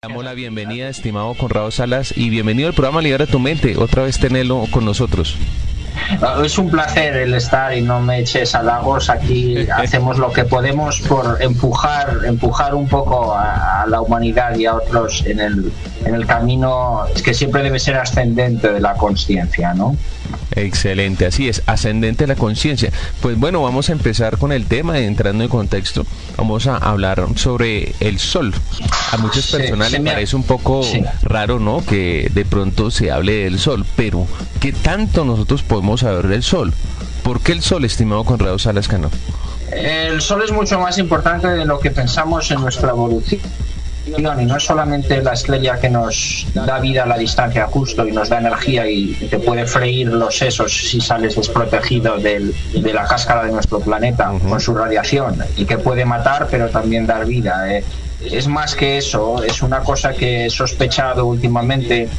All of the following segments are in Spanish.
Damos la bienvenida, estimado Conrado Salas, y bienvenido al programa Libera tu Mente, otra vez tenerlo con nosotros. Es un placer el estar y no me eches halagos. Aquí hacemos lo que podemos por empujar un poco a la humanidad y a otros en el camino que siempre debe ser ascendente de la consciencia, ¿no? Excelente, así es, ascendente la conciencia. Pues bueno, vamos a empezar con el tema, entrando en contexto. Vamos a hablar sobre el sol. A muchas personas les parece un poco raro, ¿no?, que de pronto se hable del sol, pero ¿qué tanto nosotros podemos saber del sol? ¿Por qué el sol, estimado Conrado Salas Cano? El sol es mucho más importante de lo que pensamos en nuestra evolución. Y no es solamente la estrella que nos da vida a la distancia justo y nos da energía y te puede freír los sesos si sales desprotegido de la cáscara de nuestro planeta con su radiación, y que puede matar pero también dar vida. Es más que eso, es una cosa que he sospechado últimamente,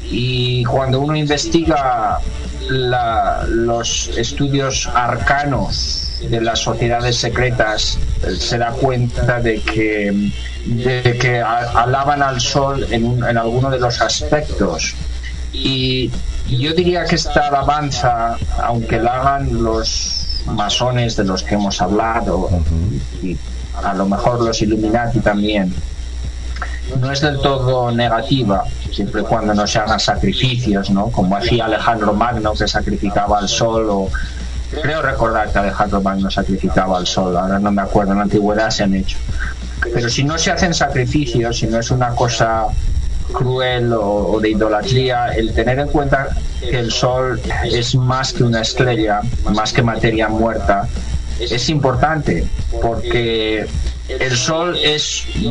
y cuando uno investiga los estudios arcanos de las sociedades secretas, se da cuenta de que alaban al sol en alguno de los aspectos. Y yo diría que esta alabanza, aunque la hagan los masones de los que hemos hablado, y a lo mejor los Illuminati también, no es del todo negativa, siempre y cuando no se hagan sacrificios, ¿no?, como hacía Alejandro Magno, que sacrificaba al sol, o creo recordar que Alejandro Magno sacrificaba al sol, ahora no me acuerdo, en la antigüedad se han hecho. Pero si no se hacen sacrificios, si no es una cosa cruel o de idolatría, el tener en cuenta que el sol es más que una estrella, más que materia muerta, es importante, porque el sol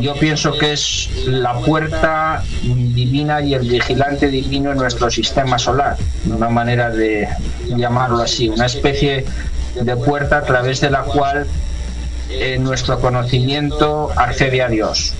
yo pienso que es la puerta divina y el vigilante divino en nuestro sistema solar, una manera de llamarlo así, una especie de puerta a través de la cual nuestro conocimiento accede a Dios.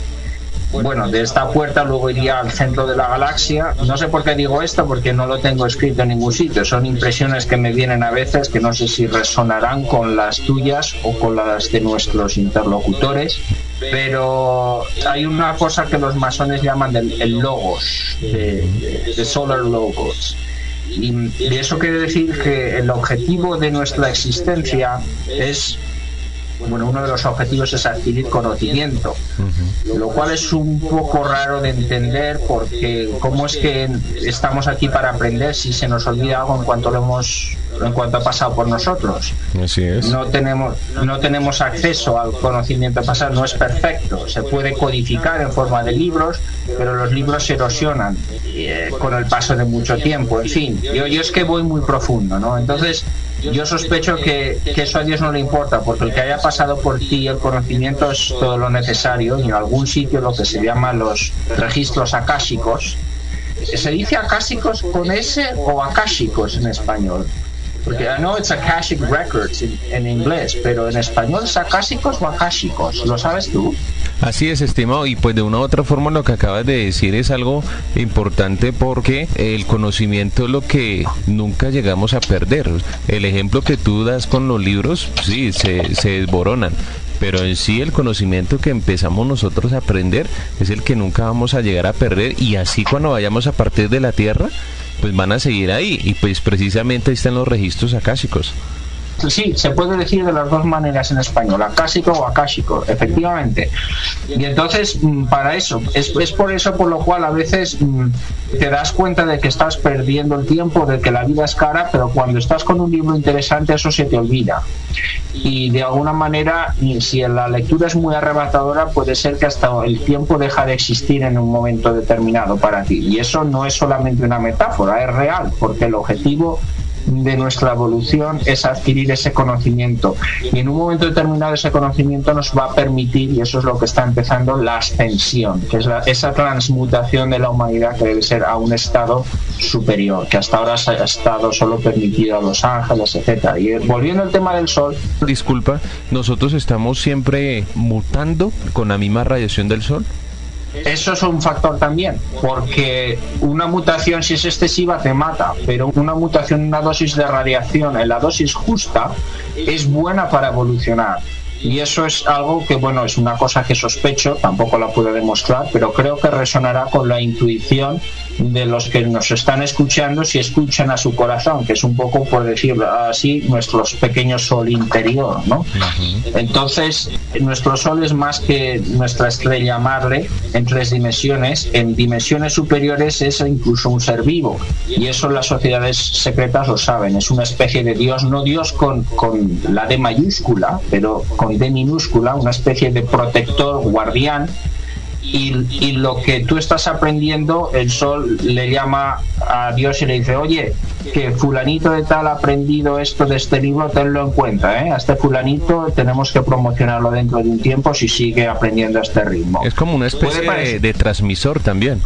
Bueno, de esta puerta luego iría al centro de la galaxia. No sé por qué digo esto, porque no lo tengo escrito en ningún sitio. Son impresiones que me vienen a veces, que no sé si resonarán con las tuyas o con las de nuestros interlocutores. Pero hay una cosa que los masones llaman el logos, de solar logos. Y eso quiere decir que el objetivo de nuestra existencia es... Bueno, uno de los objetivos es adquirir conocimiento, lo cual es un poco raro de entender, porque ¿cómo es que estamos aquí para aprender si se nos olvida algo en cuanto ha pasado por nosotros? Así es. No tenemos acceso al conocimiento pasado, no es perfecto, se puede codificar en forma de libros, pero los libros se erosionan con el paso de mucho tiempo. En fin, yo es que voy muy profundo, ¿no? Entonces yo sospecho que eso a Dios no le importa, porque el que haya pasado por ti el conocimiento es todo lo necesario, y en algún sitio lo que se llama los registros akáshicos. ¿Se dice akáshicos con S o akáshicos en español? Porque I know it's Akashic Records en inglés, pero en español es akáshicos o akáshicos, ¿lo sabes tú? Así es, estimado, y pues de una u otra forma lo que acabas de decir es algo importante, porque el conocimiento es lo que nunca llegamos a perder. El ejemplo que tú das con los libros, sí, se desboronan, pero en sí el conocimiento que empezamos nosotros a aprender es el que nunca vamos a llegar a perder, y así cuando vayamos a partir de la Tierra, pues van a seguir ahí, y pues precisamente ahí están los registros akáshicos. Sí, se puede decir de las dos maneras en español, akáshico o akáshico, efectivamente. Y entonces, para eso, es por eso por lo cual a veces te das cuenta de que estás perdiendo el tiempo, de que la vida es cara, pero cuando estás con un libro interesante eso se te olvida. Y de alguna manera, si la lectura es muy arrebatadora, puede ser que hasta el tiempo deja de existir en un momento determinado para ti. Y eso no es solamente una metáfora, es real, porque el objetivo de nuestra evolución es adquirir ese conocimiento, y en un momento determinado ese conocimiento nos va a permitir, y eso es lo que está empezando, la ascensión, que es esa transmutación de la humanidad que debe ser a un estado superior, que hasta ahora se ha estado solo permitido a los ángeles, etcétera. Y volviendo al tema del sol, disculpa, nosotros estamos siempre mutando con la misma radiación del sol. Eso es un factor también, porque una mutación, si es excesiva, te mata, pero una mutación, una dosis de radiación en la dosis justa es buena para evolucionar. Y eso es algo que, bueno, es una cosa que sospecho, tampoco la puedo demostrar, pero creo que resonará con la intuición de los que nos están escuchando si escuchan a su corazón, que es un poco, por decirlo así, nuestro pequeño sol interior, ¿no? Entonces, nuestro sol es más que nuestra estrella madre en 3 dimensiones. En dimensiones superiores es incluso un ser vivo, y eso las sociedades secretas lo saben. Es una especie de Dios, no Dios con la D mayúscula, pero con D minúscula, una especie de protector, guardián. Y lo que tú estás aprendiendo, el sol le llama a Dios y le dice: oye, que fulanito de tal ha aprendido esto de este libro, tenlo en cuenta, ¿eh? A este fulanito tenemos que promocionarlo dentro de un tiempo si sigue aprendiendo a este ritmo. Es como una especie de transmisor también.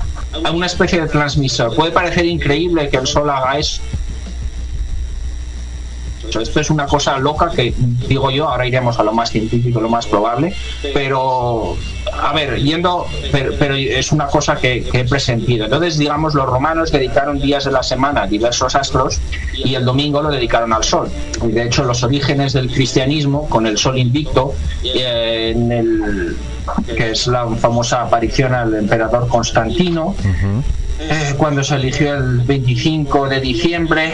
Una especie de transmisor. Puede parecer increíble que el sol haga eso. Esto es una cosa loca que digo yo, ahora iremos a lo más científico, lo más probable, pero a ver, pero es una cosa que he presentido. Entonces, digamos, los romanos dedicaron días de la semana a diversos astros y el domingo lo dedicaron al sol. Y de hecho, los orígenes del cristianismo, con el sol invicto, que es la famosa aparición al emperador Constantino, cuando se eligió el 25 de diciembre,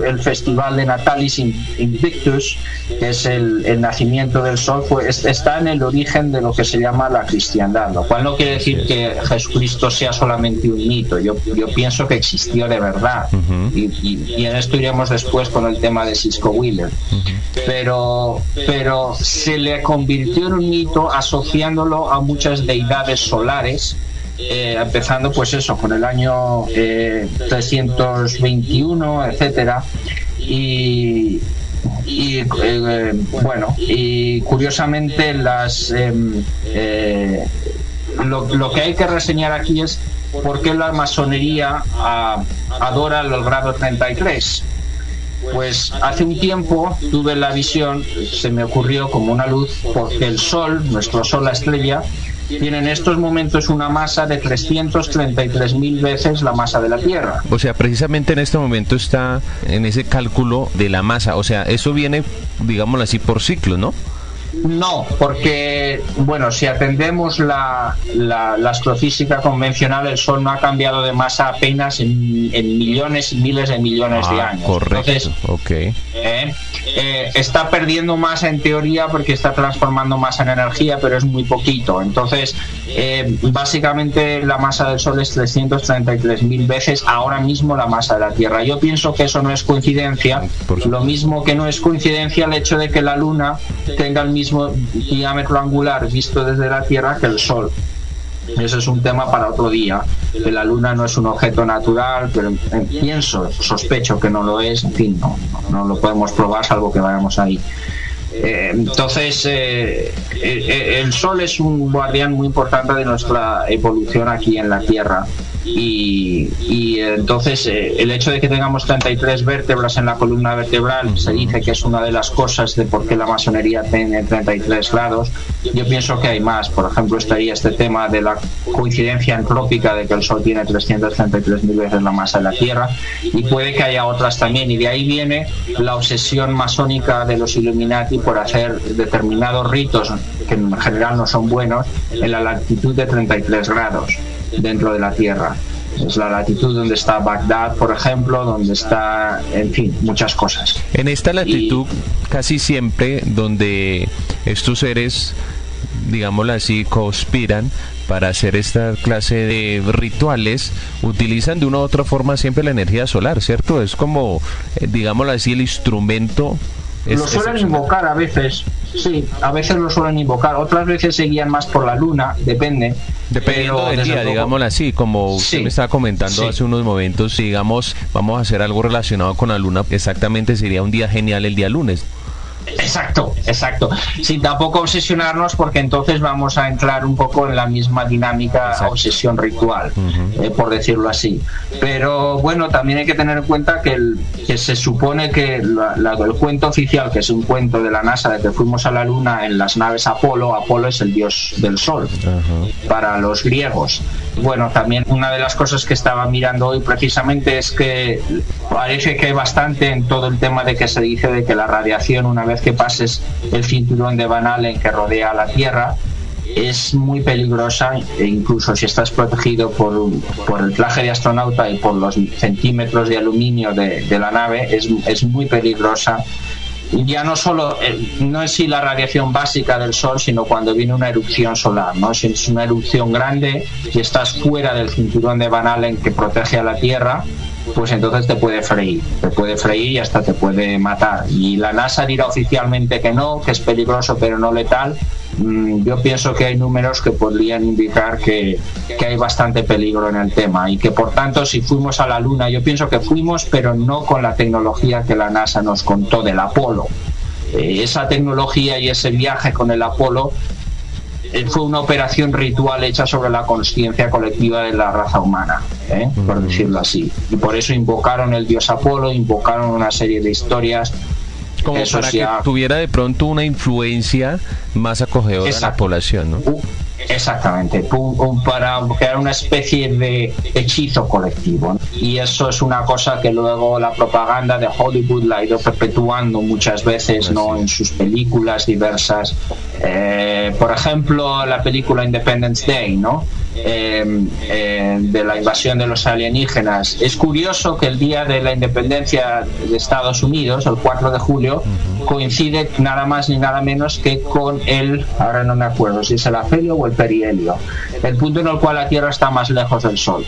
el festival de Natalis Invictus, que es el nacimiento del sol, está en el origen de lo que se llama la cristiandad, lo cual no quiere decir que Jesucristo sea solamente un mito. Yo pienso que existió de verdad, y en esto iremos después con el tema de Cisco Wheeler, pero se le convirtió en un mito asociándolo a muchas deidades solares, empezando pues eso con el año 321, etcétera, y curiosamente lo que hay que reseñar aquí es por qué la masonería adora el grado 33. Pues hace un tiempo tuve la visión, se me ocurrió como una luz, porque el sol, nuestro sol, la estrella, tiene en estos momentos una masa de 333.000 veces la masa de la Tierra. O sea, precisamente en este momento está en ese cálculo de la masa. O sea, eso viene, digámoslo así, por ciclo, ¿no? No, porque, bueno, si atendemos la astrofísica convencional, el Sol no ha cambiado de masa apenas en millones y miles de millones de años. Correcto. Entonces, okay. Está perdiendo masa en teoría porque está transformando masa en energía, pero es muy poquito. Entonces, básicamente la masa del Sol es 333.000 veces ahora mismo la masa de la Tierra. Yo pienso que eso no es coincidencia, lo mismo que no es coincidencia el hecho de que la Luna tenga el mismo diámetro angular visto desde la Tierra que el Sol. Ese es un tema para otro día. La Luna no es un objeto natural, pero sospecho que no lo es. En fin, no lo podemos probar salvo que vayamos ahí. Entonces, el Sol es un guardián muy importante de nuestra evolución aquí en la Tierra. Y entonces el hecho de que tengamos 33 vértebras en la columna vertebral se dice que es una de las cosas de por qué la masonería tiene 33 grados. Yo pienso que hay más. Por ejemplo, estaría este tema de la coincidencia entrópica de que el Sol tiene 333.000 veces la masa de la Tierra, y puede que haya otras también, y de ahí viene la obsesión masónica de los Illuminati por hacer determinados ritos que en general no son buenos en la latitud de 33 grados dentro de la Tierra. Es la latitud donde está Bagdad, por ejemplo, donde está, en fin, muchas cosas. En esta latitud, casi siempre donde estos seres, digámoslo así, conspiran para hacer esta clase de rituales, utilizan de una u otra forma siempre la energía solar, ¿cierto? Es como, digámoslo así, el instrumento. Lo suelen invocar a veces, sí, a veces lo suelen invocar, otras veces se guían más por la luna, depende. Dependiendo del día, digámoslo así, como usted me estaba comentando hace unos momentos, digamos, vamos a hacer algo relacionado con la luna, exactamente sería un día genial el día lunes. Exacto. Sin tampoco obsesionarnos, porque entonces vamos a entrar un poco en la misma dinámica, obsesión ritual, por decirlo así. Pero bueno, también hay que tener en cuenta que se supone que el cuento oficial, que es un cuento de la NASA de que fuimos a la Luna en las naves Apolo es el dios del sol para los griegos. Bueno, también una de las cosas que estaba mirando hoy precisamente es que parece que hay bastante en todo el tema de que se dice de que la radiación, una vez que pases el cinturón de Van Allen que rodea la Tierra, es muy peligrosa, e incluso si estás protegido por el traje de astronauta y por los centímetros de aluminio de la nave, es muy peligrosa. Ya no solo, no es si la radiación básica del Sol, sino cuando viene una erupción solar, ¿no? Si es una erupción grande y estás fuera del cinturón de Van Allen que protege a la Tierra, pues entonces te puede freír y hasta te puede matar. Y la NASA dirá oficialmente que no, que es peligroso pero no letal. Yo pienso que hay números que podrían indicar que hay bastante peligro en el tema y que por tanto si fuimos a la Luna, yo pienso que fuimos pero no con la tecnología que la NASA nos contó del Apolo. Esa tecnología y ese viaje con el Apolo fue una operación ritual hecha sobre la consciencia colectiva de la raza humana, por decirlo así, y por eso invocaron el dios Apolo, invocaron una serie de historias como eso para que tuviera de pronto una influencia más acogedora a la población, ¿no? Exactamente, para crear una especie de hechizo colectivo, ¿no? Y eso es una cosa que luego la propaganda de Hollywood la ha ido perpetuando muchas veces, ¿no? En sus películas diversas. Por ejemplo, la película Independence Day, ¿no? De la invasión de los alienígenas. Es curioso que el día de la independencia de Estados Unidos, el 4 de julio, coincide nada más ni nada menos que con ahora no me acuerdo si es el afelio o el perihelio, el punto en el cual la Tierra está más lejos del Sol.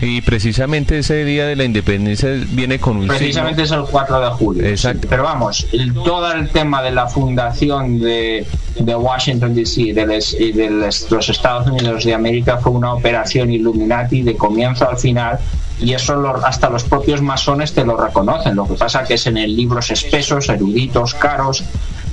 Y precisamente ese día de la independencia viene con un precisamente signo. Es el 4 de julio. Exacto. Sí. Pero vamos, todo el tema de la fundación de Washington D.C. de los Estados Unidos de América fue una operación Illuminati de comienzo al final, y eso hasta los propios masones te lo reconocen. Lo que pasa que es en libros espesos, eruditos, caros,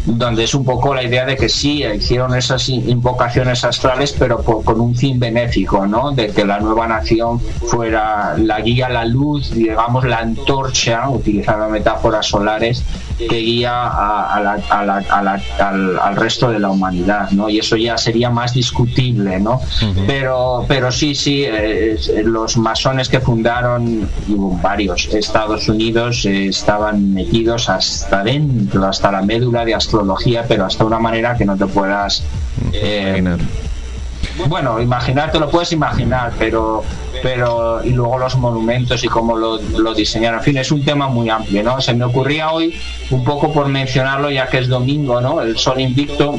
donde es un poco la idea de que sí, hicieron esas invocaciones astrales, pero con un fin benéfico, ¿no? De que la nueva nación fuera la guía, la luz, digamos, la antorcha, utilizando metáforas solares, que guía al resto de la humanidad, ¿no? Y eso ya sería más discutible, ¿no? Pero sí, los masones que fundaron, y varios, Estados Unidos, estaban metidos hasta dentro, hasta la médula de astrología, pero hasta una manera que no te puedas imaginar. Bueno, imaginar te lo puedes imaginar, pero y luego los monumentos y cómo lo diseñaron. En fin, es un tema muy amplio, ¿no? Se me ocurría hoy, un poco por mencionarlo, ya que es domingo, ¿no? El Sol Invicto,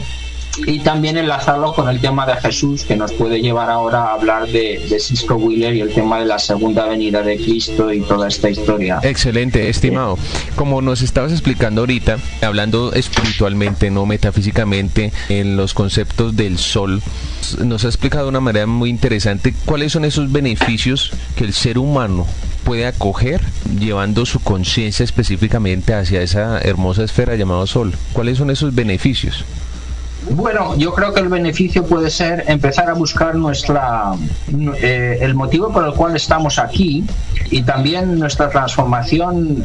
y también enlazarlo con el tema de Jesús, que nos puede llevar ahora a hablar de Cisco Wheeler y el tema de la segunda venida de Cristo y toda esta historia. Excelente, estimado. Como nos estabas explicando ahorita, hablando espiritualmente, no metafísicamente, en los conceptos del sol, nos ha explicado de una manera muy interesante cuáles son esos beneficios que el ser humano puede acoger llevando su conciencia específicamente hacia esa hermosa esfera llamada sol. ¿Cuáles son esos beneficios? Bueno, yo creo que el beneficio puede ser empezar a buscar el motivo por el cual estamos aquí, y también nuestra transformación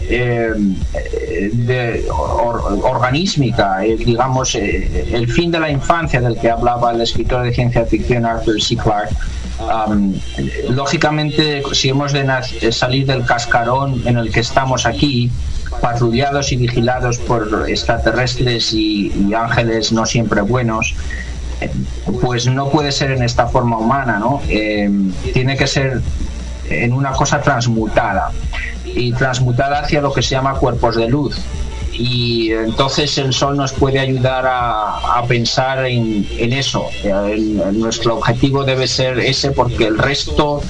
organísmica, digamos, el fin de la infancia del que hablaba el escritor de ciencia ficción Arthur C. Clarke. Lógicamente, si hemos de salir del cascarón en el que estamos aquí, patrullados y vigilados por extraterrestres y ángeles no siempre buenos, pues no puede ser en esta forma humana, ¿no? Tiene que ser en una cosa transmutada, y transmutada hacia lo que se llama cuerpos de luz. Y entonces el sol nos puede ayudar a pensar en eso. Nuestro objetivo debe ser ese, porque el resto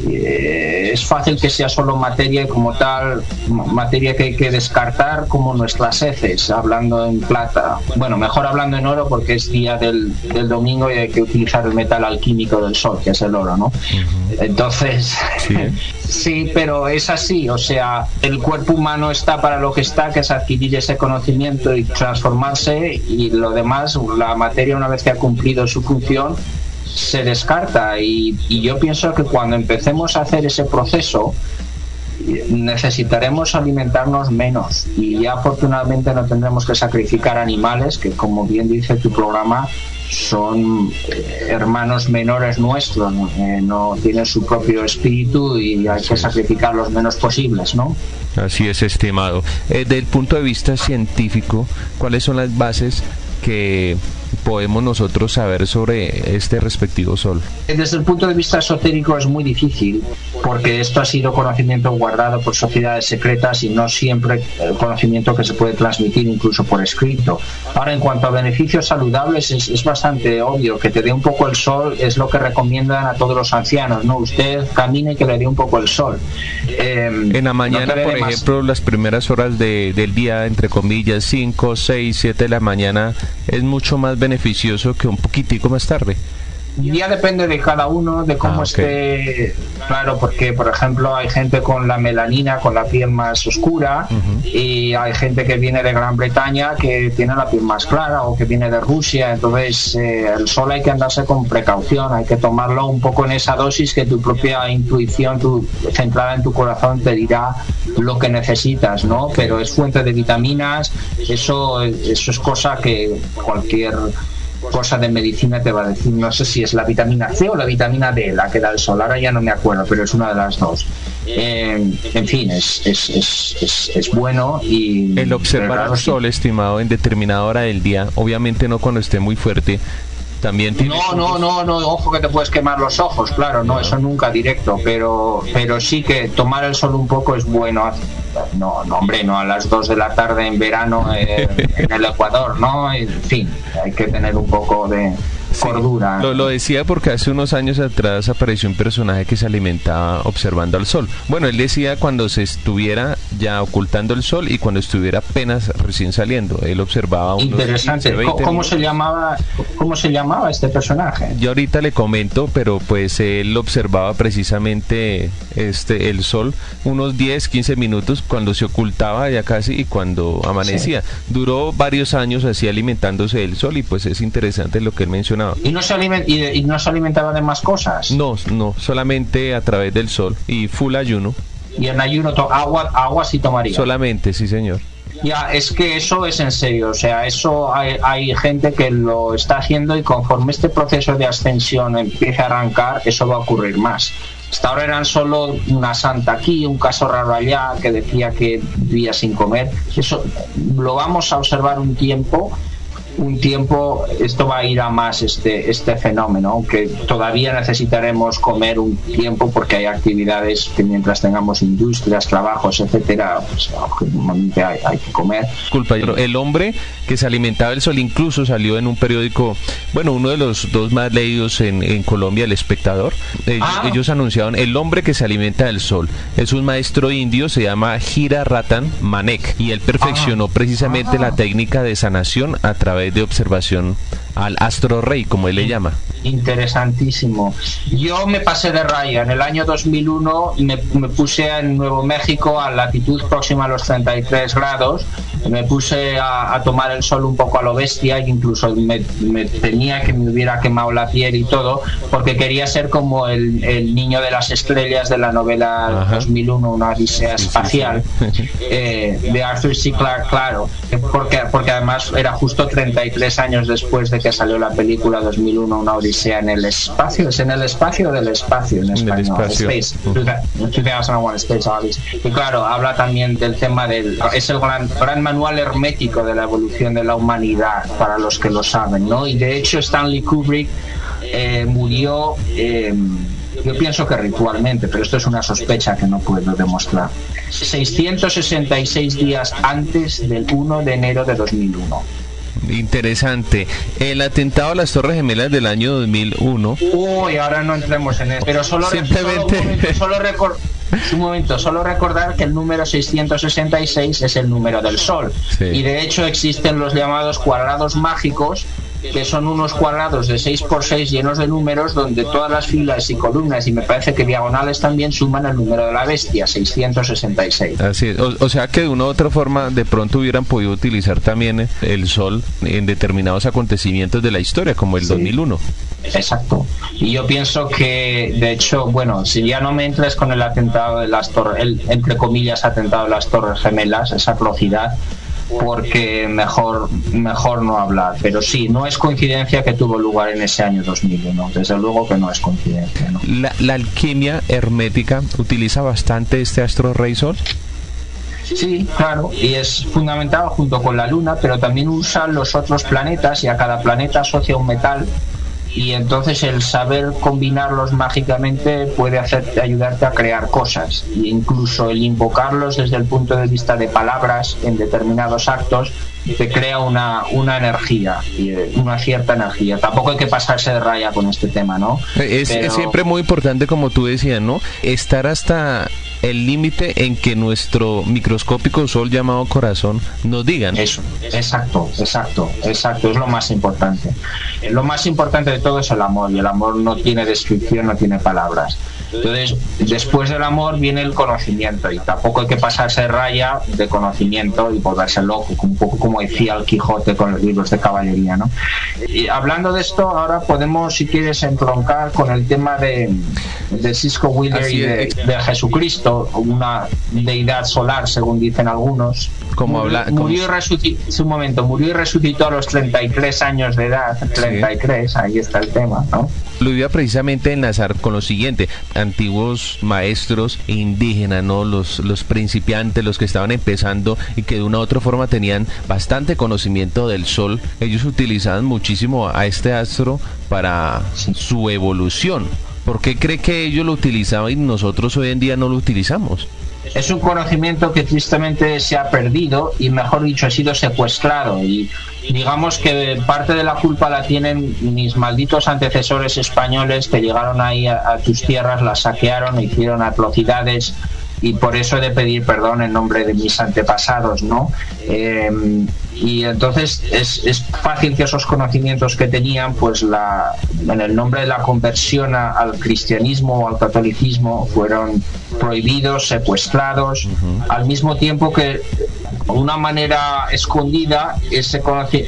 es fácil que sea solo materia, y como tal, materia que hay que descartar, como nuestras heces, hablando en plata. Bueno, mejor hablando en oro, porque es día del domingo y hay que utilizar el metal alquímico del sol, que es el oro, ¿no? Entonces, sí, pero es así. O sea, el cuerpo humano está para lo que está, que es adquirir ese conocimiento y transformarse, y lo demás, la materia, una vez que ha cumplido su función, se descarta. Y yo pienso que cuando empecemos a hacer ese proceso, necesitaremos alimentarnos menos y ya afortunadamente no tendremos que sacrificar animales que, como bien dice tu programa, son hermanos menores nuestros, no tienen su propio espíritu y hay que sacrificar los menos posibles, ¿no? Así es, estimado. Desde el punto de vista científico, ¿cuáles son las bases que podemos nosotros saber sobre este respectivo sol? Desde el punto de vista esotérico es muy difícil, porque esto ha sido conocimiento guardado por sociedades secretas y no siempre el conocimiento que se puede transmitir incluso por escrito. Ahora, en cuanto a beneficios saludables, es bastante obvio que te dé un poco el sol, es lo que recomiendan a todos los ancianos, ¿no? Usted camine y que le dé un poco el sol. En la mañana, por ejemplo, las primeras horas del día, entre comillas, 5, 6, 7 de la mañana, es mucho más beneficioso que un poquitico más tarde. Ya depende de cada uno, de cómo esté. Claro, porque por ejemplo hay gente con la melanina, con la piel más oscura, y hay gente que viene de Gran Bretaña que tiene la piel más clara, o que viene de Rusia. Entonces el sol hay que andarse con precaución, hay que tomarlo un poco en esa dosis que tu propia intuición, centrada en tu corazón, te dirá lo que necesitas, ¿no? Pero es fuente de vitaminas, eso es cosa que cualquier cosa de medicina te va a decir. No sé si es la vitamina C o la vitamina D la que da el sol, ahora ya no me acuerdo, pero es una de las dos. En fin, es bueno. Y el observar el sol, estimado, en determinada hora del día, obviamente no cuando esté muy fuerte, también tiene... No, ojo que te puedes quemar los ojos, claro, no, eso nunca directo, pero sí que tomar el sol un poco es bueno. No, hombre, no a las 2 de la tarde en verano en el Ecuador, ¿no? En fin, hay que tener un poco de cordura. Lo decía porque hace unos años atrás apareció un personaje que se alimentaba observando al sol. Bueno, él decía cuando se estuviera ya ocultando el sol y cuando estuviera apenas recién saliendo. Él observaba unos interesante. 15, 20 ¿Cómo se llamaba este personaje? Yo ahorita le comento, pero pues él observaba precisamente el sol unos 10, 15 minutos cuando se ocultaba ya casi y cuando amanecía. Sí. Duró varios años así alimentándose del sol y pues es interesante lo que él mencionaba. ¿Y no se alimentaba de más cosas? No, solamente a través del sol y full ayuno. ¿Y en ayuno agua sí tomaría? Solamente, sí señor. Ya, es que eso es en serio, o sea, eso hay gente que lo está haciendo y conforme este proceso de ascensión empiece a arrancar, eso va a ocurrir más. Hasta ahora eran solo una santa aquí, un caso raro allá que decía que vivía sin comer. Eso lo vamos a observar un tiempo, esto va a ir a más este fenómeno, aunque todavía necesitaremos comer un tiempo porque hay actividades que mientras tengamos industrias, trabajos, etcétera, pues normalmente hay que comer. Disculpa, el hombre que se alimentaba del sol incluso salió en un periódico, bueno, uno de los dos más leídos en Colombia, El Espectador. Ellos anunciaban el hombre que se alimenta del sol. Es un maestro indio, se llama Gira Ratan Manek, y él perfeccionó precisamente la técnica de sanación a través de observación al astro rey, como él le llama. Interesantísimo. Yo me pasé de raya. En el año 2001 me puse en Nuevo México a latitud próxima a los 33 grados. Me puse a tomar el sol un poco a lo bestia, e incluso me temía que me hubiera quemado la piel y todo, porque quería ser como el niño de las estrellas de la novela 2001, una odisea espacial, de Arthur C. Clarke, claro, porque además era justo 33 años después de que salió la película 2001, una odisea en el espacio. ¿Es en el espacio o del espacio en español? Space. 2001 Space Odyssey. Y claro, habla también del tema es el gran manual hermético de la evolución de la humanidad, para los que lo saben, ¿no? Y de hecho Stanley Kubrick murió, yo pienso que ritualmente, pero esto es una sospecha que no puedo demostrar, 666 días antes del 1 de enero de 2001. Interesante. El atentado a las Torres Gemelas del año 2001. Uy, ahora no entremos en eso, pero solo recordar que el número 666 es el número del Sol. Sí. Y de hecho existen los llamados cuadrados mágicos, que son unos cuadrados de 6x6 llenos de números, donde todas las filas y columnas, y me parece que diagonales también, suman el número de la bestia, 666. Así es. O sea que de una u otra forma de pronto hubieran podido utilizar también el sol en determinados acontecimientos de la historia, como el 2001. Exacto. Y yo pienso que, de hecho, bueno, si ya no me entres con el atentado de las torres, el entre comillas atentado de las Torres Gemelas, esa atrocidad, porque mejor no hablar. Pero sí, no es coincidencia que tuvo lugar en ese año 2001. Desde luego que no es coincidencia, ¿no? La alquimia hermética utiliza bastante este astro rey sol. Sí, claro, y es fundamental junto con la luna, pero también usa los otros planetas, y a cada planeta asocia un metal, y entonces el saber combinarlos mágicamente puede ayudarte a crear cosas, e incluso el invocarlos desde el punto de vista de palabras en determinados actos te crea una energía, una cierta energía. Tampoco hay que pasarse de raya con este tema, ¿no? Es siempre muy importante, como tú decías, ¿no? Estar hasta el límite en que nuestro microscópico sol llamado corazón nos digan. Eso, exacto, es lo más importante. Lo más importante de todo es el amor, y el amor no tiene descripción, no tiene palabras. Entonces, después del amor viene el conocimiento, y tampoco hay que pasarse de raya de conocimiento y volverse loco, un poco como decía el Quijote con los libros de caballería, ¿no? Y hablando de esto, ahora podemos, si quieres, entroncar con el tema de Cisco Wheeler y de Jesucristo, una deidad solar, según dicen algunos. Murió y resucitó a los 33 años de edad, 33, sí. Ahí está el tema, ¿no? Lo iba precisamente a enlazar con lo siguiente: antiguos maestros indígenas, ¿no? Los principiantes, los que estaban empezando y que de una u otra forma tenían bastante conocimiento del sol, ellos utilizaban muchísimo a este astro para su evolución. ¿Por qué cree que ellos lo utilizaban y nosotros hoy en día no lo utilizamos? Es un conocimiento que tristemente se ha perdido, y mejor dicho, ha sido secuestrado, y digamos que parte de la culpa la tienen mis malditos antecesores españoles, que llegaron ahí a tus tierras, las saquearon, hicieron atrocidades, y por eso he de pedir perdón en nombre de mis antepasados, ¿no? Y entonces es fácil que esos conocimientos que tenían, pues en el nombre de la conversión al cristianismo o al catolicismo, fueron prohibidos, secuestrados, al mismo tiempo que de una manera escondida,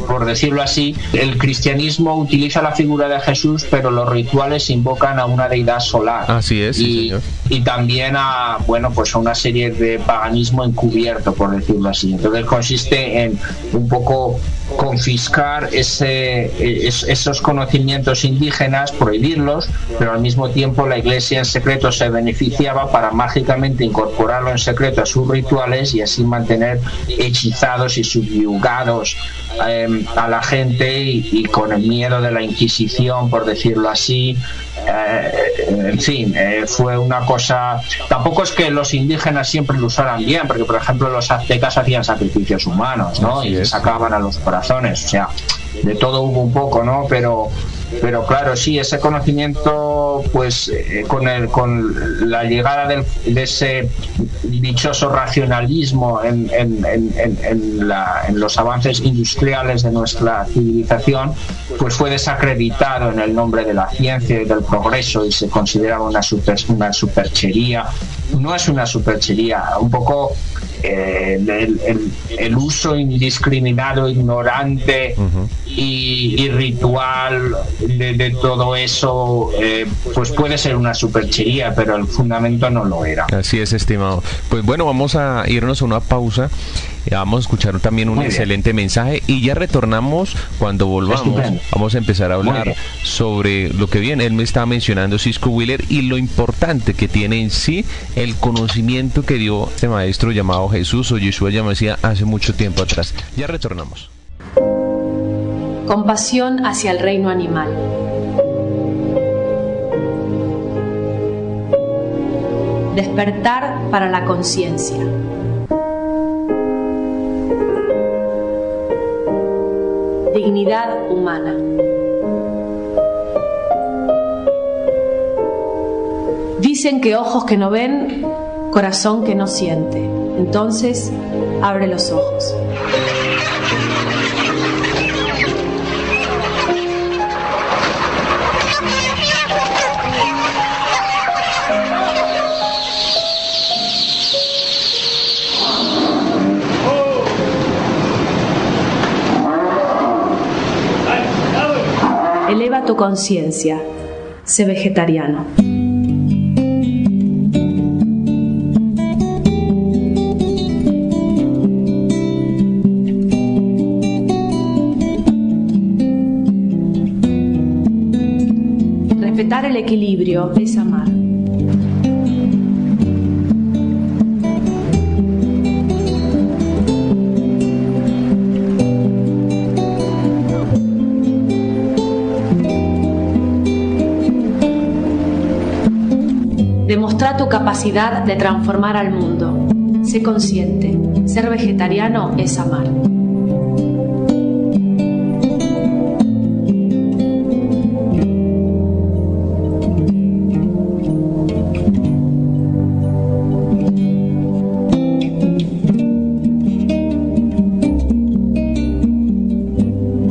por decirlo así, el cristianismo utiliza la figura de Jesús, pero los rituales invocan a una deidad solar. Así es, sí, señor. Y también a una serie de paganismo encubierto, por decirlo así. Entonces consiste en un poco confiscar esos conocimientos indígenas, prohibirlos, pero al mismo tiempo la Iglesia en secreto se beneficiaba para mágicamente incorporarlo en secreto a sus rituales, y así mantener hechizados y subyugados a la gente, y con el miedo de la Inquisición, por decirlo así. En fin, fue una cosa. Tampoco es que los indígenas siempre lo usaran bien, porque por ejemplo los aztecas hacían sacrificios humanos, ¿no? Y sacaban a los corazones, o sea, de todo hubo un poco, ¿no? Pero claro, sí, ese conocimiento, pues con la llegada de ese dichoso racionalismo en los avances industriales de nuestra civilización, pues fue desacreditado en el nombre de la ciencia y del progreso, y se consideraba una superchería. No es una superchería, un poco el uso indiscriminado, ignorante y ritual de todo eso, pues puede ser una superchería, pero el fundamento no lo era. Así es, estimado. Pues bueno, vamos a irnos a una pausa. Vamos a escuchar también un excelente mensaje, y ya retornamos. Cuando volvamos, estupendo, vamos a empezar a hablar sobre lo que viene. Él me estaba mencionando Cisco Wheeler y lo importante que tiene en sí el conocimiento que dio este maestro llamado Jesús o Yeshua Yamashiach hace mucho tiempo atrás. Ya retornamos. Compasión hacia el reino animal. Despertar para la conciencia. Dignidad humana. Dicen que ojos que no ven, corazón que no siente. Entonces, abre los ojos. conciencia. Sé vegetariano. Respetar el equilibrio es amar. Demostrar tu capacidad de transformar al mundo. Sé consciente. Ser vegetariano es amar.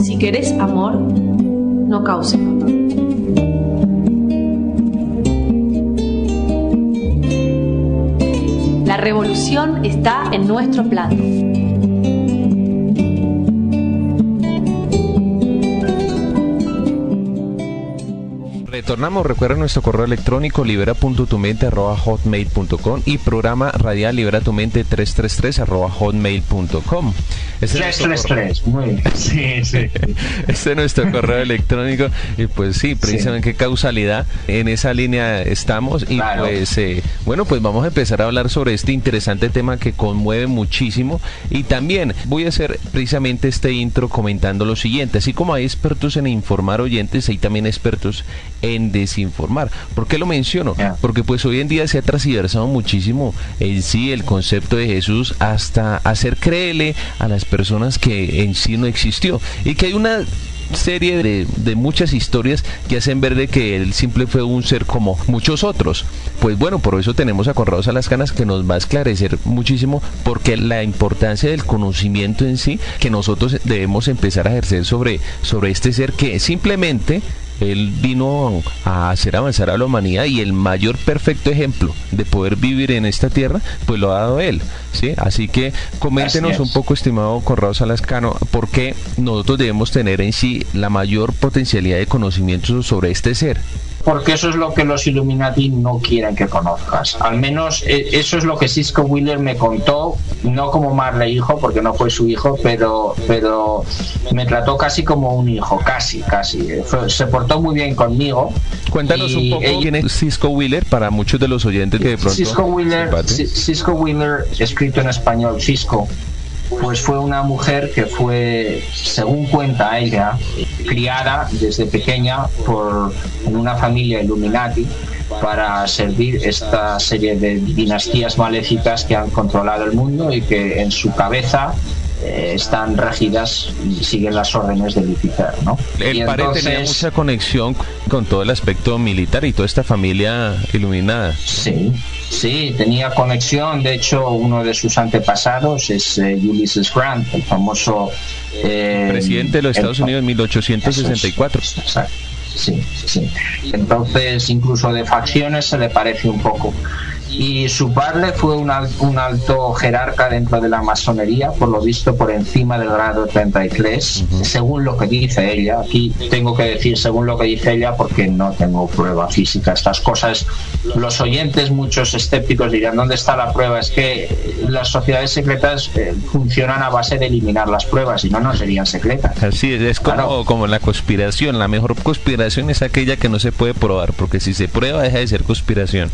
Si querés amor, no causes dolor. La revolución está en nuestro plato. Retornamos, recuerda nuestro correo electrónico libera.tumente@hotmail.com y programa radial Libera tu Mente 333@hotmail.com. 333, muy bien. Sí. Este es nuestro correo electrónico y pues sí, precisamente qué causalidad, en esa línea estamos y claro. Pues bueno, pues vamos a empezar a hablar sobre este interesante tema que conmueve muchísimo y también voy a hacer precisamente este intro comentando lo siguiente, así como hay expertos en informar oyentes, hay también expertos en desinformar. ¿Por qué lo menciono? Porque pues hoy en día se ha transversado muchísimo en sí el concepto de Jesús hasta hacer creerle a las personas que en sí no existió y que hay una serie de muchas historias que hacen ver de que él simple fue un ser como muchos otros. Pues bueno, por eso tenemos a Conrado Salascanas que nos va a esclarecer muchísimo porque la importancia del conocimiento en sí que nosotros debemos empezar a ejercer sobre este ser que simplemente él vino a hacer avanzar a la humanidad y el mayor perfecto ejemplo de poder vivir en esta tierra, pues lo ha dado él, ¿sí? Así que coméntenos un poco, estimado Conrado Salascano, por qué nosotros debemos tener en sí la mayor potencialidad de conocimiento sobre este ser. Porque eso es lo que los Illuminati no quieren que conozcas. Al menos eso es lo que Cisco Wheeler me contó, no como Marley hijo, porque no fue su hijo, pero me trató casi como un hijo, casi. Se portó muy bien conmigo. Cuéntanos un poco quién es Cisco Wheeler para muchos de los oyentes que de pronto... Cisco Wheeler, escrito en español, Cisco, pues fue una mujer que fue, según cuenta ella, criada desde pequeña en una familia Illuminati para servir esta serie de dinastías maléficas que han controlado el mundo y que en su cabeza están regidas y siguen las órdenes de Lucifer, ¿no? El padre tenía mucha conexión con todo el aspecto militar y toda esta familia iluminada. Sí, tenía conexión. De hecho, uno de sus antepasados es Ulysses Grant, el famoso presidente de los Estados Unidos en 1864. Exacto. Sí. Entonces, incluso de facciones se le parece un poco. Y su padre fue un alto jerarca dentro de la masonería, por lo visto por encima del grado 33, según lo que dice ella. Aquí tengo que decir según lo que dice ella porque no tengo prueba física. Estas cosas, los oyentes, muchos escépticos dirán, ¿dónde está la prueba? Es que las sociedades secretas funcionan a base de eliminar las pruebas, si no serían secretas. Así es como la conspiración. La mejor conspiración es aquella que no se puede probar, porque si se prueba deja de ser conspiración.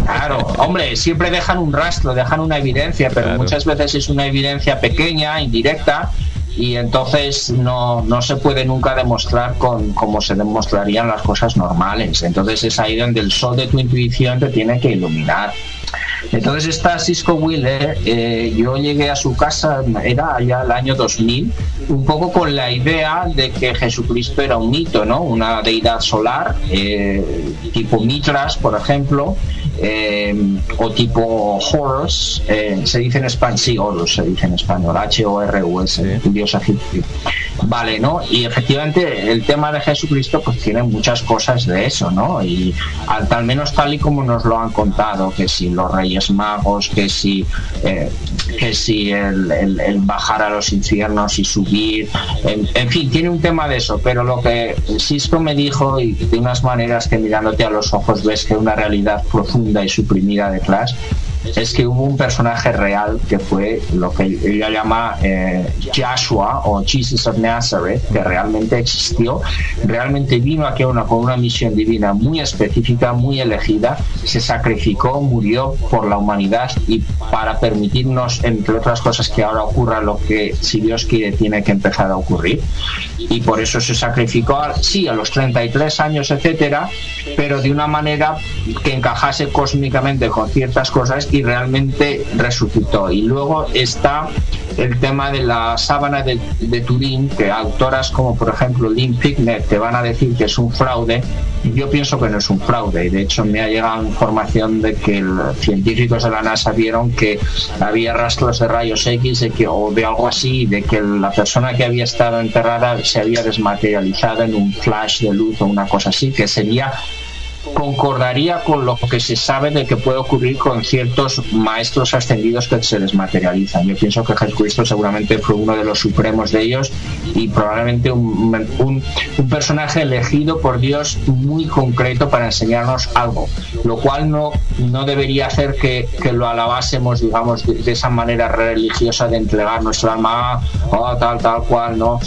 Claro, hombre, siempre dejan un rastro, dejan una evidencia, pero muchas veces es una evidencia pequeña, indirecta, y entonces no se puede nunca demostrar como se demostrarían las cosas normales. Entonces es ahí donde el sol de tu intuición te tiene que iluminar. Entonces esta Cisco Wheeler, yo llegué a su casa, era ya el año 2000, un poco con la idea de que Jesucristo era un mito, ¿no? Una deidad solar, tipo Mitras, por ejemplo, o tipo Horus, se dice en español, sí, Horus se dice en español, Horus, el dios egipcio. Vale, ¿no? Y efectivamente el tema de Jesucristo pues tiene muchas cosas de eso, ¿no? Y al menos tal y como nos lo han contado, que si los Reyes Magos, que si el bajar a los infiernos y subir, en fin, tiene un tema de eso, pero lo que Sisko me dijo, y de unas maneras que mirándote a los ojos ves que una realidad profunda y suprimida de Clash, es que hubo un personaje real que fue lo que ella llama Joshua o Jesus of Nazareth, que realmente existió, realmente vino aquí con una misión divina muy específica, muy elegida, se sacrificó, murió por la humanidad y para permitirnos, entre otras cosas, que ahora ocurra lo que, si Dios quiere, tiene que empezar a ocurrir. Y por eso se sacrificó, sí, a los 33 años, etcétera, pero de una manera que encajase cósmicamente con ciertas cosas, y realmente resucitó. Y luego está el tema de la sábana de Turín, que autoras como por ejemplo Lynn Picknett te van a decir que es un fraude. Yo pienso que no es un fraude, y de hecho me ha llegado información de que científicos de la NASA vieron que había rastros de rayos X o de algo así, de que la persona que había estado enterrada se había desmaterializado en un flash de luz o una cosa así, que concordaría con lo que se sabe de que puede ocurrir con ciertos maestros ascendidos que se desmaterializan. Yo pienso que Jesucristo seguramente fue uno de los supremos de ellos, y probablemente un personaje elegido por Dios muy concreto para enseñarnos algo, lo cual no debería hacer que lo alabásemos, digamos, de esa manera religiosa de entregar nuestra alma tal cual, no,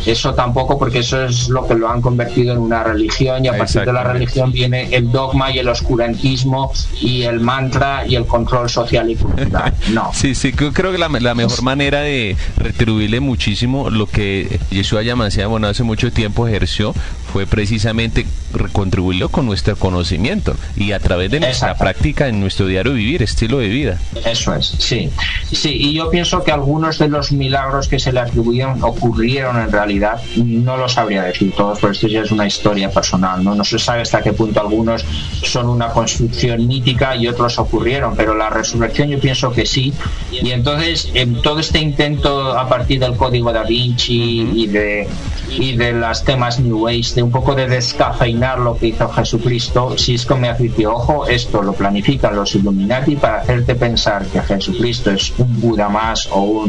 eso tampoco, porque eso es lo que lo han convertido en una religión, y a partir de la religión viene el dogma y el oscurantismo y el mantra y el control social y cultural. No. Sí, creo que la mejor manera de retribuirle muchísimo lo que Yeshua Yamasía, hace mucho tiempo ejerció, fue precisamente recontribuirlo con nuestro conocimiento y a través de nuestra práctica en nuestro diario vivir, estilo de vida. Eso es, sí, y yo pienso que algunos de los milagros que se le atribuyeron ocurrieron en realidad. No lo sabría decir todos, pero esto ya es una historia personal, no se sabe hasta qué punto algunos son una construcción mítica y otros ocurrieron, pero la resurrección yo pienso que sí. Y entonces en todo este intento a partir del Código Da Vinci y de las temas New Age, de un poco de descafeinar lo que hizo Jesucristo, Sisko me advirtió: ojo, esto lo planifican los Illuminati para hacerte pensar que Jesucristo es un Buda más, o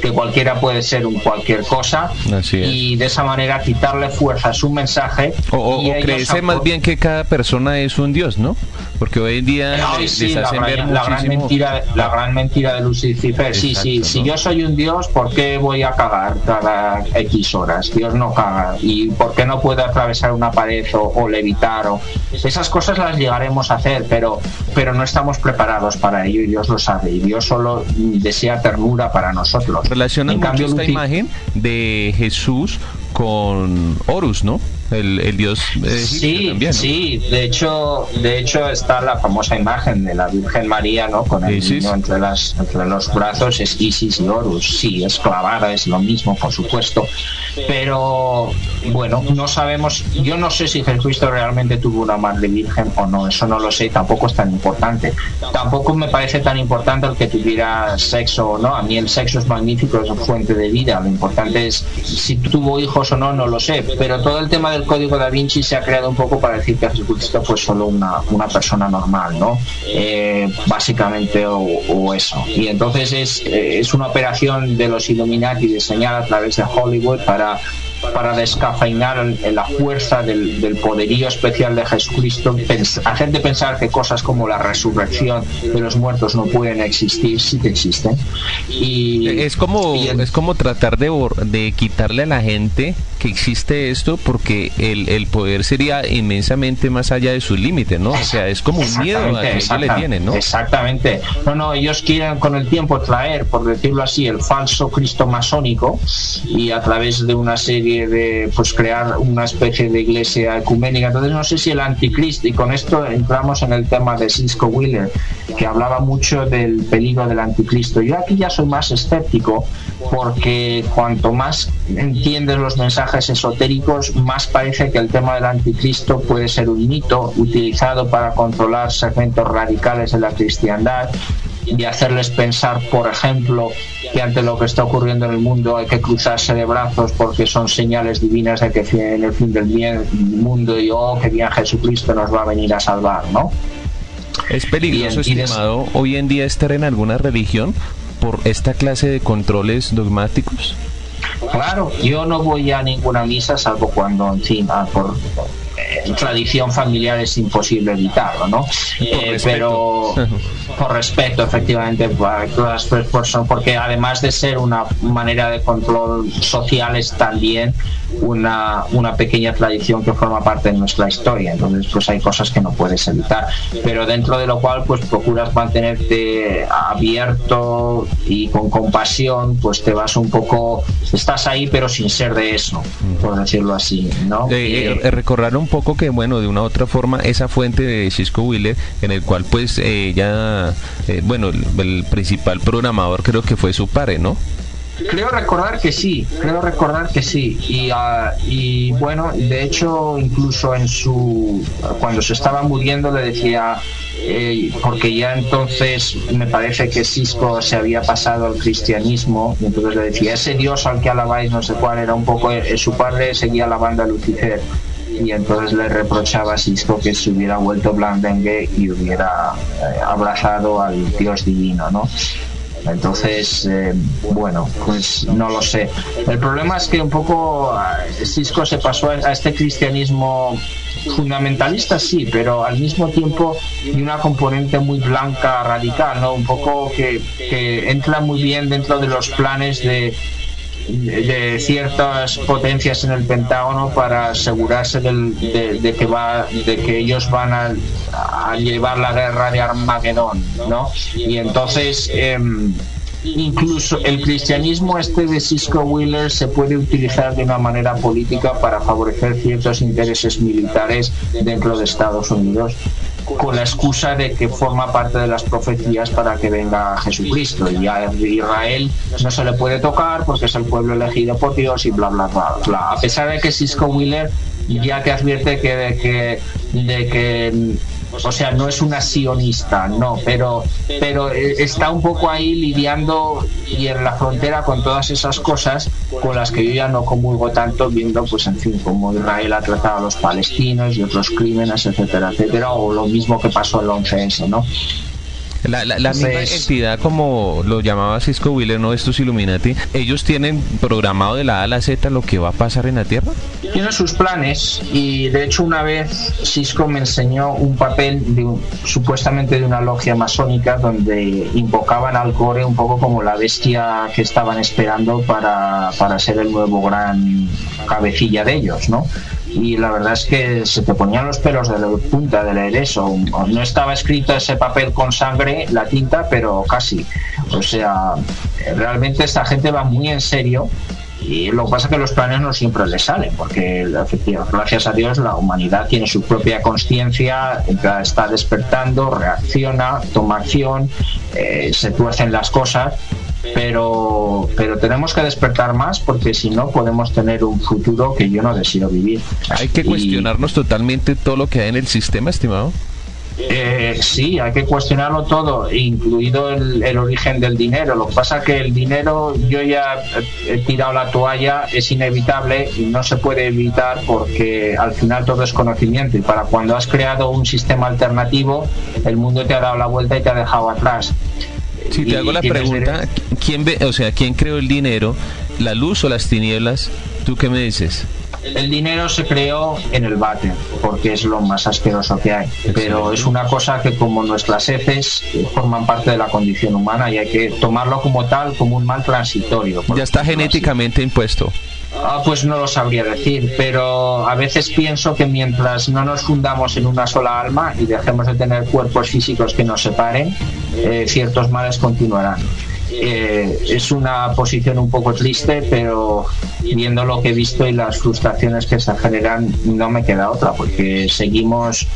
que cualquiera puede ser un cualquier cosa. Así es. Y de esa manera quitarle fuerza a su mensaje, o creerse más bien que cada persona es un dios, ¿no? Porque hoy en día les hacen ver muchísimo la gran mentira de Lucifer. Sí, si yo soy un dios, ¿por qué voy a cagar cada X horas? Dios no caga. ¿Y por qué no puedo atravesar una pared o levitar? Esas cosas las llegaremos a hacer, pero no estamos preparados para ello, y Dios lo sabe, y Dios solo desea ternura para nosotros. Relacionan mucho esta imagen de Jesús con Horus, ¿no? El dios egipcio también, ¿no? Sí, de hecho está la famosa imagen de la Virgen María, ¿no? Con el niño entre los brazos, es Isis y Horus. Sí, es clavada, es lo mismo, por supuesto, pero bueno, no sabemos. Yo no sé si Jesucristo realmente tuvo una madre virgen o no, eso no lo sé, tampoco es tan importante. Tampoco me parece tan importante el que tuviera sexo o no. A mí el sexo es magnífico, es fuente de vida. Lo importante es si tuvo hijos o no lo sé, pero todo el tema del Código Da Vinci se ha creado un poco para decir que Jesucristo fue solo una persona normal, ¿no? Básicamente, o eso. Y entonces es una operación de los Illuminati diseñada a través de Hollywood para descafeinar la fuerza del poderío especial de Jesucristo, hacerte pensar que cosas como la resurrección de los muertos no pueden existir, sí que existen. Y es como tratar de quitarle a la gente que existe esto, porque el poder sería inmensamente más allá de sus límites, ¿no? O sea, es como un miedo a que ellos le tienen, ¿no? Exactamente. No, ellos quieren con el tiempo traer, por decirlo así, el falso Cristo masónico, y a través de una serie de crear una especie de iglesia ecuménica. Entonces no sé si el anticristo, y con esto entramos en el tema de Sisko Wheeler, que hablaba mucho del peligro del anticristo. Yo aquí ya soy más escéptico, porque cuanto más entiendes los mensajes esotéricos, más parece que el tema del anticristo puede ser un mito utilizado para controlar segmentos radicales de la cristiandad y hacerles pensar, por ejemplo, que ante lo que está ocurriendo en el mundo hay que cruzarse de brazos porque son señales divinas de que en el fin del mundo y que bien Jesucristo nos va a venir a salvar, ¿no? Es peligroso, estimado, hoy en día estar en alguna religión por esta clase de controles dogmáticos. Claro, yo no voy a ninguna misa salvo cuando, en fin, por tradición familiar es imposible evitarlo, ¿no? Pero por respeto, efectivamente, para todas las personas, porque además de ser una manera de control social, es también una pequeña tradición que forma parte de nuestra historia. Entonces, pues hay cosas que no puedes evitar, pero dentro de lo cual, pues procuras mantenerte abierto y con compasión, pues te vas un poco, estás ahí, pero sin ser de eso, por decirlo así, ¿no? Recordar un poco que, bueno, de una u otra forma, esa fuente de Cisco Wheeler, en el cual, pues, bueno, el principal programador creo que fue su padre, ¿no? Creo recordar que sí. Y bueno, de hecho, incluso cuando se estaba muriendo le decía, porque ya entonces me parece que Cisco se había pasado al cristianismo, y entonces le decía, ese Dios al que alabáis, no sé cuál, era un poco, su padre seguía alabando a Lucifer. Y entonces le reprochaba a Cisco que se hubiera vuelto blandengue y hubiera abrazado al Dios divino, ¿no? Entonces, bueno, pues no lo sé. El problema es que un poco Cisco se pasó a este cristianismo fundamentalista, sí, pero al mismo tiempo y una componente muy blanca, radical, ¿no? Un poco que entra muy bien dentro de los planes de ciertas potencias en el Pentágono para asegurarse de que ellos van a llevar la guerra de Armagedón, ¿no? Y entonces incluso el cristianismo de Cisco Wheeler se puede utilizar de una manera política para favorecer ciertos intereses militares dentro de Estados Unidos, con la excusa de que forma parte de las profecías para que venga Jesucristo, y a Israel no se le puede tocar porque es el pueblo elegido por Dios y bla bla bla bla. A pesar de que Cisco Wheeler ya te advierte de que o sea, no es una sionista, no, pero está un poco ahí lidiando y en la frontera con todas esas cosas con las que yo ya no comulgo tanto, viendo, pues en fin, cómo Israel ha tratado a los palestinos y otros crímenes, etcétera, etcétera, o lo mismo que pasó el 11S, ¿no? La misma entidad, como lo llamaba Cisco Wheeler, ¿no? Estos Illuminati, ¿ellos tienen programado de la A a la Z lo que va a pasar en la Tierra? Tiene sus planes, y de hecho una vez Cisco me enseñó un papel supuestamente de una logia masónica donde invocaban al Gore un poco como la bestia que estaban esperando para ser el nuevo gran cabecilla de ellos, ¿no? Y la verdad es que se te ponían los pelos de la punta de leer eso. No estaba escrito ese papel con sangre, la tinta, pero casi. O sea, realmente esta gente va muy en serio, y lo que pasa es que los planes no siempre les salen, porque gracias a Dios la humanidad tiene su propia conciencia, está despertando, reacciona, toma acción, se tuercen las cosas. Pero tenemos que despertar más, porque si no podemos tener un futuro que yo no deseo vivir. Hay que cuestionarnos totalmente todo lo que hay en el sistema, estimado. Sí, hay que cuestionarlo todo, incluido el origen del dinero. Lo que pasa es que el dinero, yo ya he tirado la toalla, es inevitable y no se puede evitar, porque al final todo es conocimiento, y para cuando has creado un sistema alternativo, el mundo te ha dado la vuelta y te ha dejado atrás. Si te hago la pregunta, ¿quién creó el dinero, la luz o las tinieblas? ¿Tú qué me dices? El dinero se creó en el váter, porque es lo más asqueroso que hay, pero es una cosa que, como nuestras heces, forman parte de la condición humana, y hay que tomarlo como tal, como un mal transitorio. Ya está genéticamente impuesto. Pues no lo sabría decir, pero a veces pienso que mientras no nos fundamos en una sola alma y dejemos de tener cuerpos físicos que nos separen, ciertos males continuarán. Es una posición un poco triste, pero viendo lo que he visto y las frustraciones que se generan, no me queda otra, porque seguimos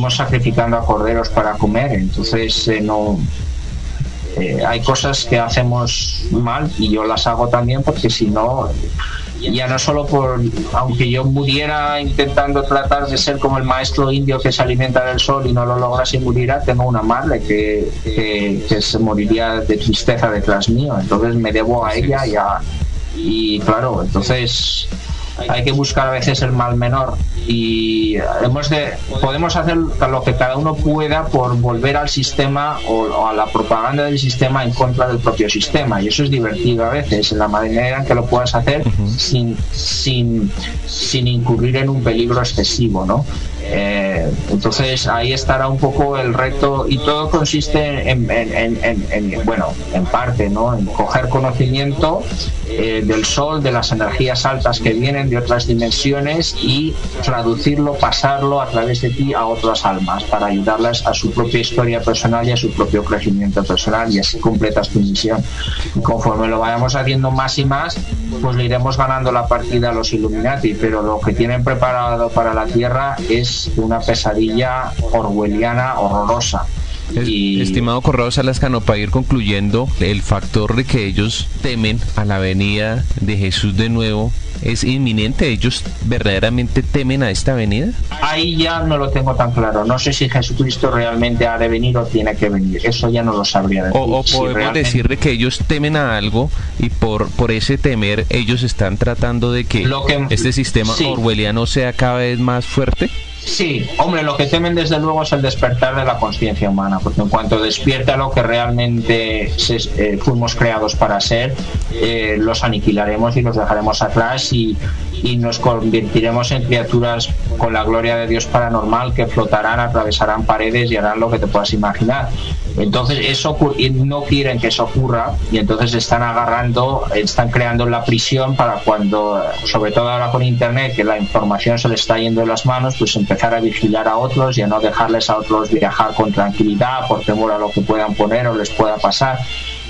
sacrificando a corderos para comer. Entonces hay cosas que hacemos mal y yo las hago también, porque si no, ya no solo aunque yo muriera intentando tratar de ser como el maestro indio que se alimenta del sol y no lo logras y muriera, tengo una madre que se moriría de tristeza detrás mío, entonces me debo a ella y claro, entonces hay que buscar a veces el mal menor y podemos hacer lo que cada uno pueda por volver al sistema o a la propaganda del sistema en contra del propio sistema, y eso es divertido a veces en la manera en que lo puedas hacer sin incurrir en un peligro excesivo, ¿no? Entonces ahí estará un poco el reto, y todo consiste en parte, ¿no?, en coger conocimiento del sol, de las energías altas que vienen de otras dimensiones, y traducirlo, pasarlo a través de ti a otras almas para ayudarlas a su propia historia personal y a su propio crecimiento personal, y así completas tu misión. Y conforme lo vayamos haciendo más y más, pues le iremos ganando la partida a los Illuminati, pero lo que tienen preparado para la Tierra es una pesadilla orwelliana horrorosa. Estimado Corrado Salascano, para ir concluyendo, el factor de que ellos temen a la venida de Jesús de nuevo es inminente. ¿Ellos verdaderamente temen a esta venida? Ahí ya no lo tengo tan claro. No sé si Jesucristo realmente ha de venir o tiene que venir. Eso ya no lo sabría decir. O podemos decir de que ellos temen a algo, y por ese temer ellos están tratando de que este sistema orwelliano sea cada vez más fuerte. Sí, hombre, lo que temen desde luego es el despertar de la conciencia humana, porque en cuanto despierta lo que realmente fuimos creados para ser, los aniquilaremos y los dejaremos atrás, y nos convertiremos en criaturas con la gloria de Dios paranormal que flotarán, atravesarán paredes y harán lo que te puedas imaginar. Entonces eso no quieren que eso ocurra, y entonces están creando la prisión para cuando, sobre todo ahora con internet, que la información se les está yendo de las manos, pues empezar a vigilar a otros y a no dejarles a otros viajar con tranquilidad por temor a lo que puedan poner o les pueda pasar.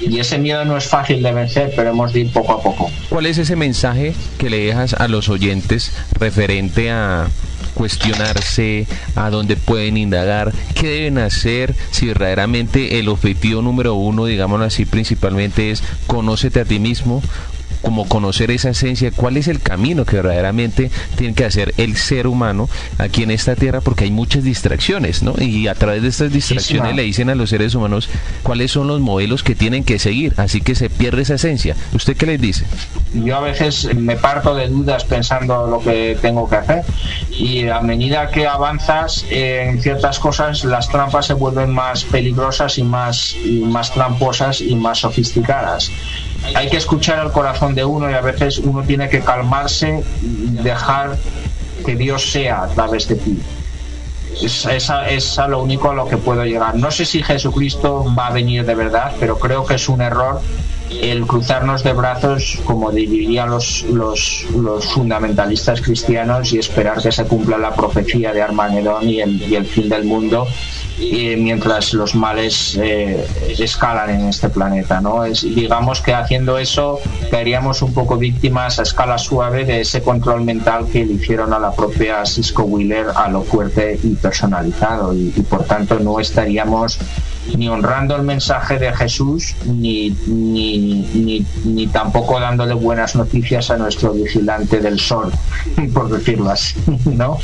Y ese miedo no es fácil de vencer, pero hemos de ir poco a poco. ¿Cuál es ese mensaje que le dejas a los oyentes referente a cuestionarse, a dónde pueden indagar, qué deben hacer, si verdaderamente el objetivo número uno, digámoslo así, principalmente es conócete a ti mismo, como conocer esa esencia? ¿Cuál es el camino que verdaderamente tiene que hacer el ser humano aquí en esta tierra? Porque hay muchas distracciones, ¿no? Y a través de estas distracciones le dicen a los seres humanos cuáles son los modelos que tienen que seguir, así que se pierde esa esencia. ¿Usted qué les dice? Yo a veces me parto de dudas pensando lo que tengo que hacer, y a medida que avanzas en ciertas cosas, las trampas se vuelven más peligrosas y más tramposas y más sofisticadas. Hay que escuchar al corazón de uno, y a veces uno tiene que calmarse y dejar que Dios sea a través de ti. Es a lo único a lo que puedo llegar. No sé si Jesucristo va a venir de verdad, pero creo que es un error el cruzarnos de brazos, como dirían los fundamentalistas cristianos, y esperar que se cumpla la profecía de Armagedón y el fin del mundo, mientras los males escalan en este planeta, ¿no? Digamos que haciendo eso caeríamos un poco víctimas a escala suave de ese control mental que le hicieron a la propia Cisco Wheeler, a lo fuerte y personalizado, y por tanto no estaríamos ni honrando el mensaje de Jesús ni tampoco dándole buenas noticias a nuestro vigilante del sol, por decirlo así, ¿no?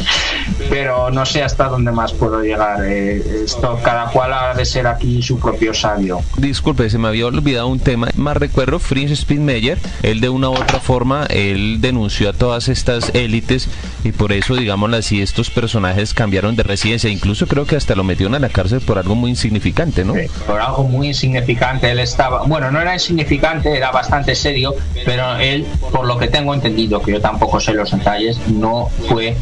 Pero no sé hasta dónde más puedo llegar. Esto, cada cual ha de ser aquí su propio sabio. Disculpe, se me había olvidado un tema. Más recuerdo, Fritz Spitmayer, él de una u otra forma, él denunció a todas estas élites, y por eso, digámoslo así, estos personajes cambiaron de residencia. Incluso creo que hasta lo metieron a la cárcel por algo muy insignificante, ¿no? Sí, por algo muy insignificante. Él estaba, bueno, no era insignificante, era bastante serio, pero él, por lo que tengo entendido, que yo tampoco sé los detalles, no fue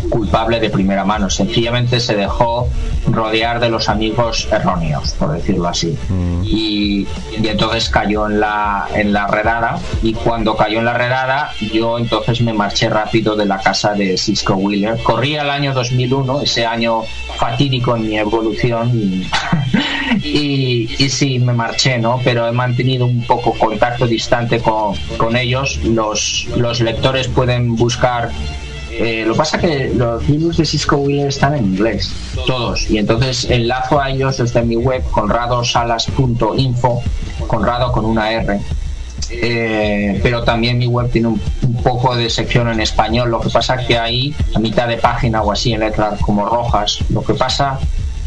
culpable de primera mano, sencillamente se dejó rodear de los amigos erróneos, por decirlo así, y entonces cayó en la redada, y cuando cayó en la redada yo entonces me marché rápido de la casa de Cisco Wheeler. Corría el año 2001, ese año fatídico en mi evolución, y sí, me marché, ¿no? Pero he mantenido un poco contacto distante con ellos. Los lectores pueden buscar Lo que pasa es que los libros de Cisco Wheeler están en inglés, todos, y entonces enlazo a ellos desde mi web, conradosalas.info, Conrado con una R. Pero también mi web tiene un poco de sección en español. Lo que pasa que ahí, a mitad de página o así, en letras como rojas, lo que pasa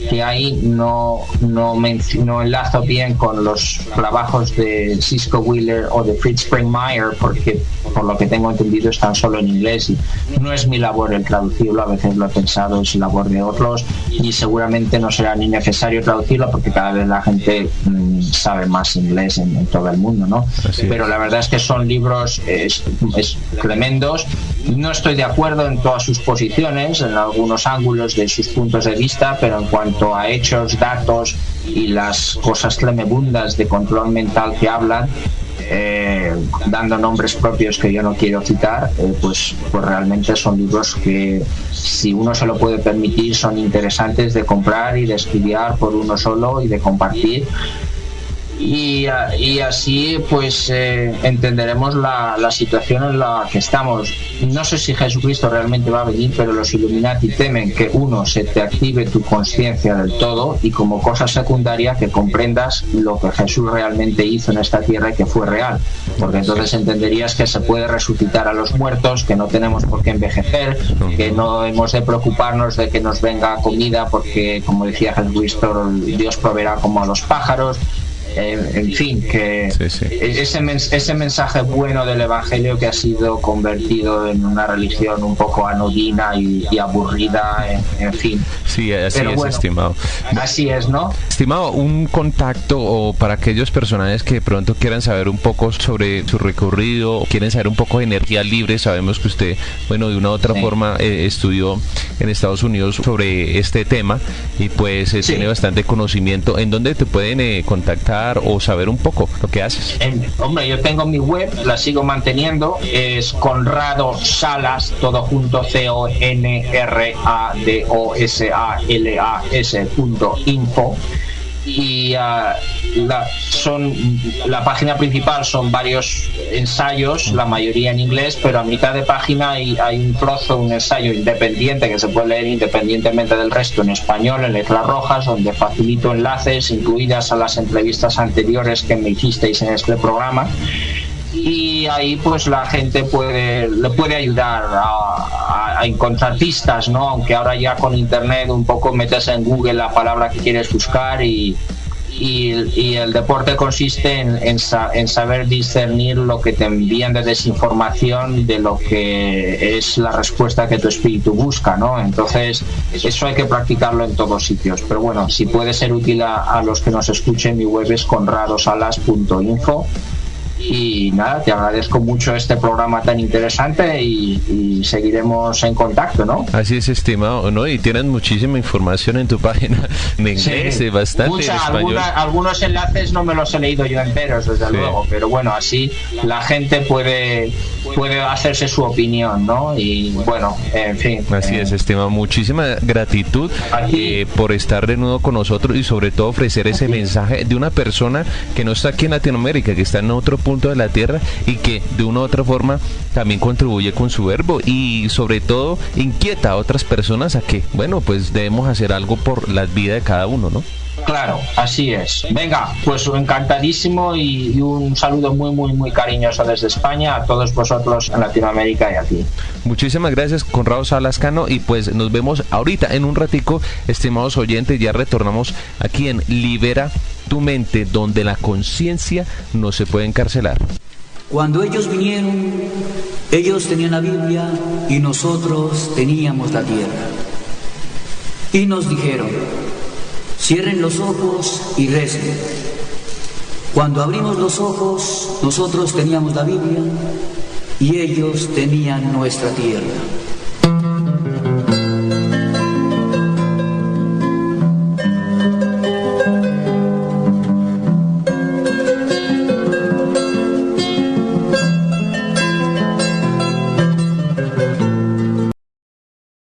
que ahí no enlazo bien con los trabajos de Cisco Wheeler o de Fritz Springmeier, porque por lo que tengo entendido están solo en inglés y no es mi labor el traducirlo. A veces lo he pensado, es labor de otros y seguramente no será ni necesario traducirlo porque cada vez la gente sabe más inglés en todo el mundo, ¿no? Pero la verdad es que son libros tremendos. No estoy de acuerdo en todas sus posiciones, en algunos ángulos de sus puntos de vista, pero en cuanto a hechos, datos y las cosas tremebundas de control mental que hablan, dando nombres propios que yo no quiero citar, pues realmente son libros que, si uno se lo puede permitir, son interesantes de comprar y de estudiar por uno solo y de compartir. Y así pues entenderemos la situación en la que estamos. No sé si Jesucristo realmente va a venir, pero los Illuminati temen que uno, se te active tu conciencia del todo y como cosa secundaria que comprendas lo que Jesús realmente hizo en esta tierra y que fue real, porque entonces entenderías que se puede resucitar a los muertos, que no tenemos por qué envejecer, que no hemos de preocuparnos de que nos venga comida porque, como decía Jesucristo, Dios proveerá como a los pájaros. En fin, que sí. Ese mensaje bueno del Evangelio que ha sido convertido en una religión un poco anodina y aburrida, en fin. Sí, así pero es, bueno, estimado. Así es, ¿no? Estimado, un contacto o para aquellos personajes que de pronto quieran saber un poco sobre su recorrido, o quieren saber un poco de energía libre. Sabemos que usted, bueno, de una u otra forma estudió en Estados Unidos sobre este tema y pues tiene bastante conocimiento. ¿En dónde te pueden contactar o saber un poco lo que haces? Hombre, yo tengo mi web, la sigo manteniendo, es Conrado Salas, todo junto, CONRADOSALAS.info, y la página principal son varios ensayos, la mayoría en inglés, pero a mitad de página hay un trozo, un ensayo independiente que se puede leer independientemente del resto en español, en letras rojas, donde facilito enlaces incluidas a las entrevistas anteriores que me hicisteis en este programa. Y ahí pues la gente le puede ayudar a encontrar pistas, ¿no? Aunque ahora ya con internet un poco metes en Google la palabra que quieres buscar y el deporte consiste en saber discernir lo que te envían de desinformación de lo que es la respuesta que tu espíritu busca, ¿no? Entonces eso hay que practicarlo en todos sitios, pero bueno, si puede ser útil a los que nos escuchen, mi web es conradosalas.info. Y nada, te agradezco mucho este programa tan interesante y seguiremos en contacto, ¿no? Así es, estimado, ¿no? Y tienes muchísima información en tu página de inglés, bastante en español. Algunos enlaces no me los he leído yo enteros, desde luego, pero bueno, así la gente puede hacerse su opinión, ¿no? Y bueno, en fin. Así es, estimado, muchísima gratitud por estar de nuevo con nosotros y sobre todo ofrecer ese mensaje de una persona que no está aquí en Latinoamérica, que está en otro punto de la tierra y que de una u otra forma también contribuye con su verbo y sobre todo inquieta a otras personas a que, bueno, pues debemos hacer algo por la vida de cada uno, ¿no? Claro, así es. Venga, pues encantadísimo y un saludo muy, muy, muy cariñoso desde España a todos vosotros en Latinoamérica y a ti. Muchísimas gracias, Conrado Salas Cano, y pues nos vemos ahorita en un ratico, estimados oyentes. Ya retornamos aquí en Libera tu Mente, donde la conciencia no se puede encarcelar. Cuando ellos vinieron, ellos tenían la Biblia y nosotros teníamos la tierra. Y nos dijeron: cierren los ojos y recen. Cuando abrimos los ojos, nosotros teníamos la Biblia y ellos tenían nuestra tierra.